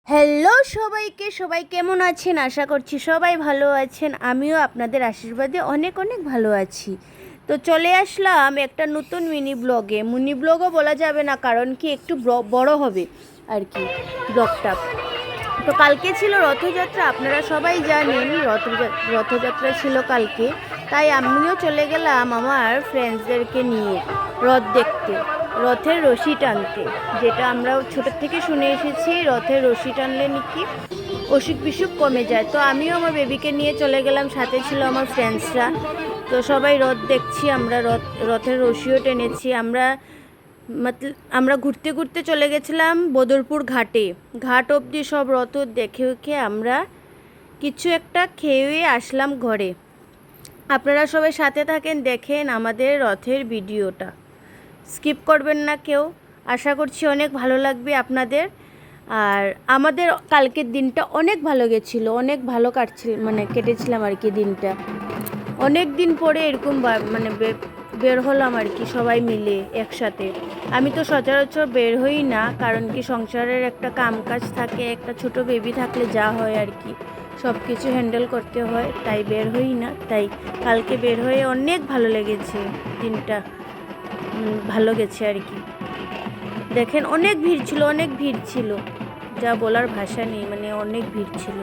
Hello সবাইকে, সবাই কেমন আছেন? আশা করছি সবাই ভালো আছেন। আমিও আপনাদের আশীর্বাদে অনেক অনেক ভালো আছি। তো চলে আসলাম একটা নতুন মিনি ব্লগও বলা যাবে না, কারণ কি একটু বড় হবে আর কি ব্লগটা। তো কালকে ছিল রথযাত্রা, আপনারা সবাই জানেন রথযাত্রা ছিল কালকে। তাই আমিও চলে গেলাম আমার ফ্রেন্ডসদেরকে নিয়ে রথ দেখতে, রথের রশি টানতে। যেটা আমরা ছোট থেকে শুনে এসেছি, রথের রশি টানলে নাকি অসুখ বিসুখ কমে যায়। তো আমিও আমার বেবিকে নিয়ে চলে গেলাম, সাথে ছিল আমার ফ্রেন্ডসরা। তো সবাই রথ দেখছি, আমরা রথের রশিও টেনেছি। আমরা ঘুরতে ঘুরতে চলে গেছিলাম বদরপুর ঘাটে। ঘাট অবধি সব রথ দেখে আমরা কিছু একটা খেয়ে আসলাম ঘরে। আপনারা সবাই সাথে থাকেন, দেখেন আমাদের রথের ভিডিওটা, স্কিপ করবেন না কেউ। আশা করছি অনেক ভালো লাগবে আপনাদের। আর আমাদের কালকের দিনটা অনেক ভালো গেছিলো, অনেক ভালো কেটেছিলাম আর কি দিনটা। অনেক দিন পরে এরকম বের হলাম আর কি সবাই মিলে একসাথে। আমি তো সচরাচর বের হই না, কারণ কি সংসারের একটা কাজ থাকে, একটা ছোট বেবি থাকলে যা হয় আর কি সব কিছু হ্যান্ডেল করতে হয়, তাই বের হই না। তাই কালকে বের হয়ে অনেক ভালো লেগেছে, দিনটা ভালো গেছে আর কি। দেখেন অনেক ভিড় ছিল, যা বলার ভাষা নেই, অনেক ভিড় ছিল।